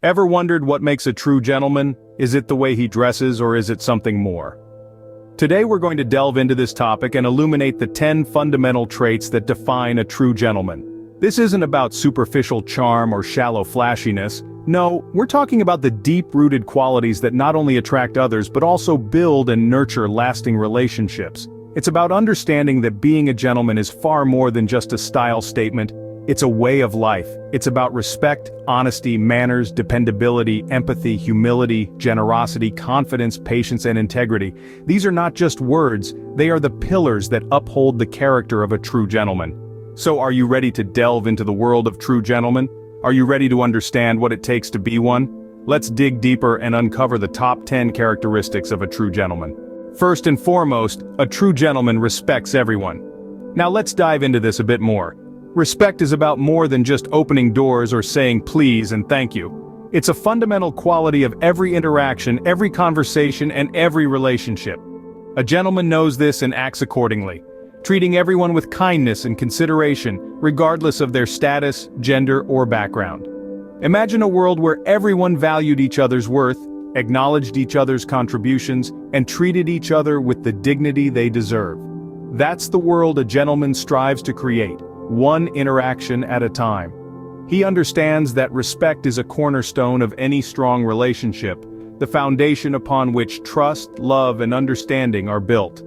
Ever wondered what makes a true gentleman? Is it the way he dresses or is it something more? Today we're going to delve into this topic and illuminate the 10 fundamental traits that define a true gentleman. This isn't about superficial charm or shallow flashiness. No, we're talking about the deep-rooted qualities that not only attract others but also build and nurture lasting relationships. It's about understanding that being a gentleman is far more than just a style statement. It's a way of life. It's about respect, honesty, manners, dependability, empathy, humility, generosity, confidence, patience, and integrity. These are not just words, they are the pillars that uphold the character of a true gentleman. So are you ready to delve into the world of true gentlemen? Are you ready to understand what it takes to be one? Let's dig deeper and uncover the top 10 characteristics of a true gentleman. First and foremost, a true gentleman respects everyone. Now let's dive into this a bit more. Respect is about more than just opening doors or saying please and thank you. It's a fundamental quality of every interaction, every conversation, and every relationship. A gentleman knows this and acts accordingly, treating everyone with kindness and consideration, regardless of their status, gender, or background. Imagine a world where everyone valued each other's worth, acknowledged each other's contributions, and treated each other with the dignity they deserve. That's the world a gentleman strives to create, one interaction at a time. He understands that respect is a cornerstone of any strong relationship, the foundation upon which trust, love, and understanding are built.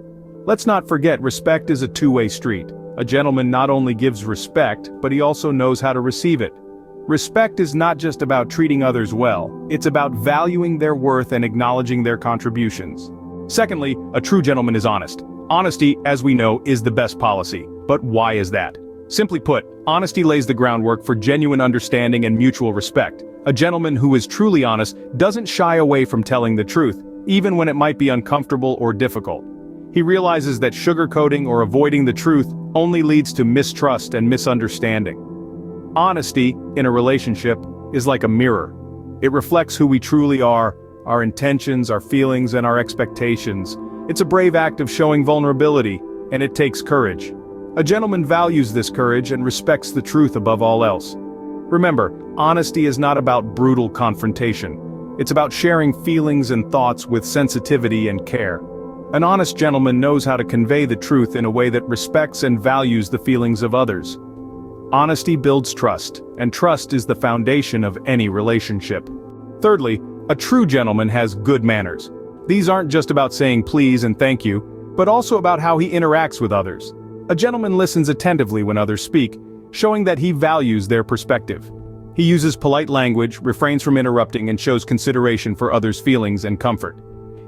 Let's not forget, respect is a two-way street. A gentleman not only gives respect, but he also knows how to receive it. Respect is not just about treating others well, it's about valuing their worth and acknowledging their contributions. Secondly, a true gentleman is honest. Honesty, as we know, is the best policy. But why is that? Simply put, honesty lays the groundwork for genuine understanding and mutual respect. A gentleman who is truly honest doesn't shy away from telling the truth, even when it might be uncomfortable or difficult. He realizes that sugarcoating or avoiding the truth only leads to mistrust and misunderstanding. Honesty, in a relationship, is like a mirror. It reflects who we truly are, our intentions, our feelings, and our expectations. It's a brave act of showing vulnerability, and it takes courage. A gentleman values this courage and respects the truth above all else. Remember, honesty is not about brutal confrontation. It's about sharing feelings and thoughts with sensitivity and care. An honest gentleman knows how to convey the truth in a way that respects and values the feelings of others. Honesty builds trust, and trust is the foundation of any relationship. Thirdly, a true gentleman has good manners. These aren't just about saying please and thank you, but also about how he interacts with others. A gentleman listens attentively when others speak, showing that he values their perspective. He uses polite language, refrains from interrupting, and shows consideration for others' feelings and comfort.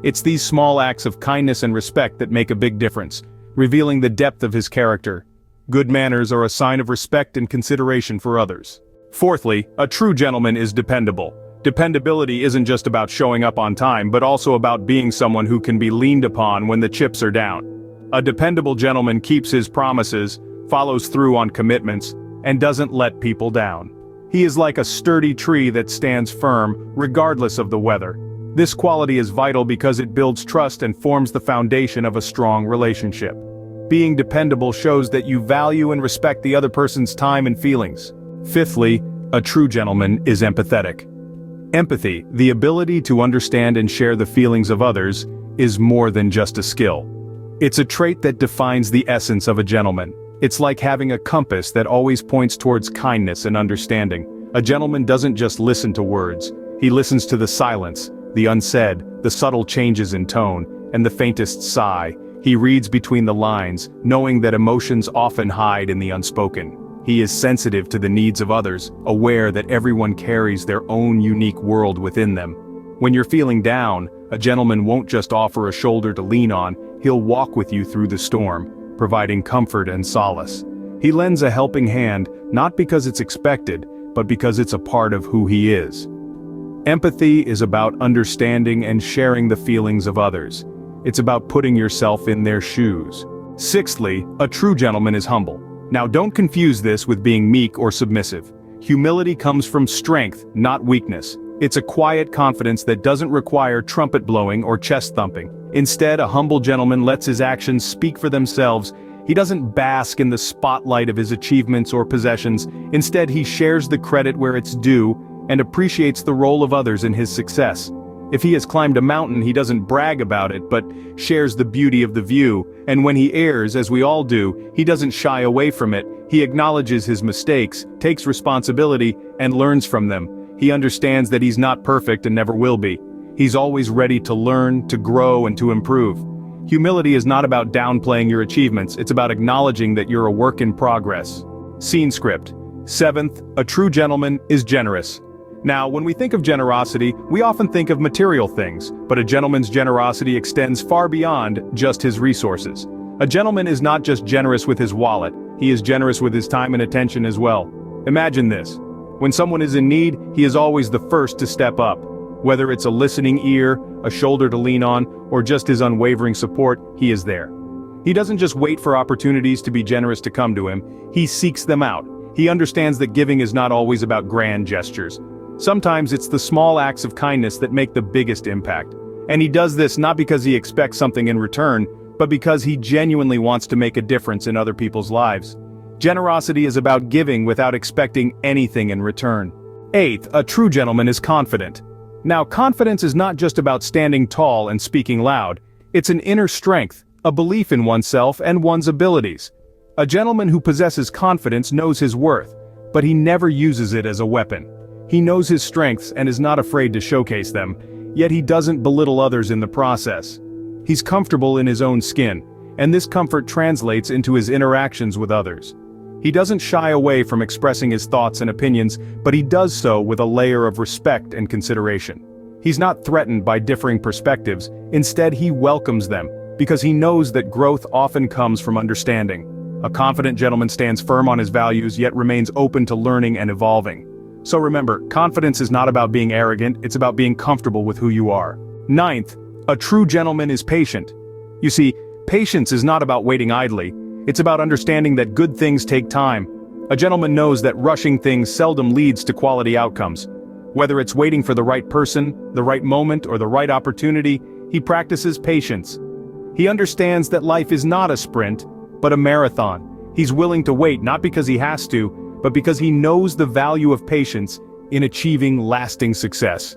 It's these small acts of kindness and respect that make a big difference, revealing the depth of his character. Good manners are a sign of respect and consideration for others. Fourthly, a true gentleman is dependable. Dependability isn't just about showing up on time, but also about being someone who can be leaned upon when the chips are down. A dependable gentleman keeps his promises, follows through on commitments, and doesn't let people down. He is like a sturdy tree that stands firm, regardless of the weather. This quality is vital because it builds trust and forms the foundation of a strong relationship. Being dependable shows that you value and respect the other person's time and feelings. Fifthly, a true gentleman is empathetic. Empathy, the ability to understand and share the feelings of others, is more than just a skill. It's a trait that defines the essence of a gentleman. It's like having a compass that always points towards kindness and understanding. A gentleman doesn't just listen to words, he listens to the silence, the unsaid, the subtle changes in tone, and the faintest sigh. He reads between the lines, knowing that emotions often hide in the unspoken. He is sensitive to the needs of others, aware that everyone carries their own unique world within them. When you're feeling down, a gentleman won't just offer a shoulder to lean on, he'll walk with you through the storm, providing comfort and solace. He lends a helping hand, not because it's expected, but because it's a part of who he is. Empathy is about understanding and sharing the feelings of others. It's about putting yourself in their shoes. Sixthly, a true gentleman is humble. Now don't confuse this with being meek or submissive. Humility comes from strength, not weakness. It's a quiet confidence that doesn't require trumpet blowing or chest thumping. Instead, a humble gentleman lets his actions speak for themselves. He doesn't bask in the spotlight of his achievements or possessions. Instead, he shares the credit where it's due, and appreciates the role of others in his success. If he has climbed a mountain, he doesn't brag about it, but shares the beauty of the view, and when he errs, as we all do, he doesn't shy away from it. He acknowledges his mistakes, takes responsibility, and learns from them. He understands that he's not perfect and never will be. He's always ready to learn, to grow, and to improve. Humility is not about downplaying your achievements, it's about acknowledging that you're a work in progress. Scene script. 7th, a true gentleman is generous. Now, when we think of generosity, we often think of material things, but a gentleman's generosity extends far beyond just his resources. A gentleman is not just generous with his wallet, he is generous with his time and attention as well. Imagine this. When someone is in need, he is always the first to step up. Whether it's a listening ear, a shoulder to lean on, or just his unwavering support, he is there. He doesn't just wait for opportunities to be generous to come to him, he seeks them out. He understands that giving is not always about grand gestures. Sometimes it's the small acts of kindness that make the biggest impact. And he does this not because he expects something in return, but because he genuinely wants to make a difference in other people's lives. Generosity is about giving without expecting anything in return. 8th, a true gentleman is confident. Now, confidence is not just about standing tall and speaking loud. It's an inner strength, a belief in oneself and one's abilities. A gentleman who possesses confidence knows his worth, but he never uses it as a weapon. He knows his strengths and is not afraid to showcase them, yet he doesn't belittle others in the process. He's comfortable in his own skin, and this comfort translates into his interactions with others. He doesn't shy away from expressing his thoughts and opinions, but he does so with a layer of respect and consideration. He's not threatened by differing perspectives, instead he welcomes them, because he knows that growth often comes from understanding. A confident gentleman stands firm on his values yet remains open to learning and evolving. So remember, confidence is not about being arrogant, it's about being comfortable with who you are. 9th, a true gentleman is patient. You see, patience is not about waiting idly. It's about understanding that good things take time. A gentleman knows that rushing things seldom leads to quality outcomes. Whether it's waiting for the right person, the right moment, or the right opportunity, he practices patience. He understands that life is not a sprint, but a marathon. He's willing to wait not because he has to, but because he knows the value of patience in achieving lasting success.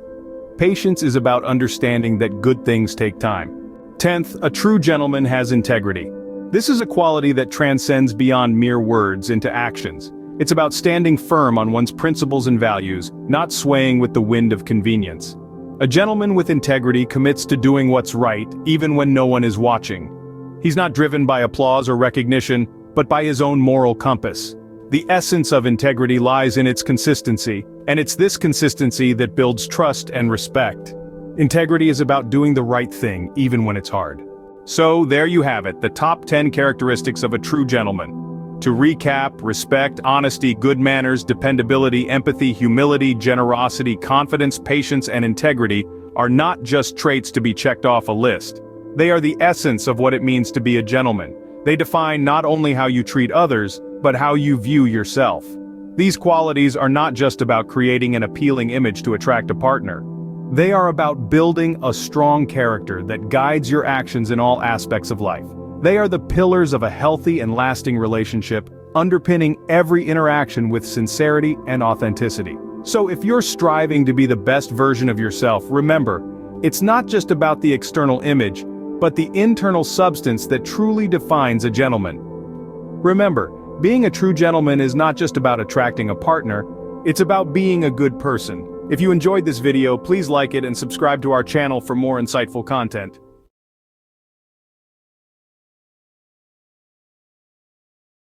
Patience is about understanding that good things take time. 10th, a true gentleman has integrity. This is a quality that transcends beyond mere words into actions. It's about standing firm on one's principles and values, not swaying with the wind of convenience. A gentleman with integrity commits to doing what's right, even when no one is watching. He's not driven by applause or recognition, but by his own moral compass. The essence of integrity lies in its consistency, and it's this consistency that builds trust and respect. Integrity is about doing the right thing, even when it's hard. So, there you have it, the top 10 characteristics of a true gentleman. To recap, respect, honesty, good manners, dependability, empathy, humility, generosity, confidence, patience, and integrity are not just traits to be checked off a list. They are the essence of what it means to be a gentleman. They define not only how you treat others, but how you view yourself. These qualities are not just about creating an appealing image to attract a partner. They are about building a strong character that guides your actions in all aspects of life. They are the pillars of a healthy and lasting relationship, underpinning every interaction with sincerity and authenticity. So if you're striving to be the best version of yourself, remember, it's not just about the external image, but the internal substance that truly defines a gentleman. Remember, being a true gentleman is not just about attracting a partner, it's about being a good person. If you enjoyed this video, please like it and subscribe to our channel for more insightful content.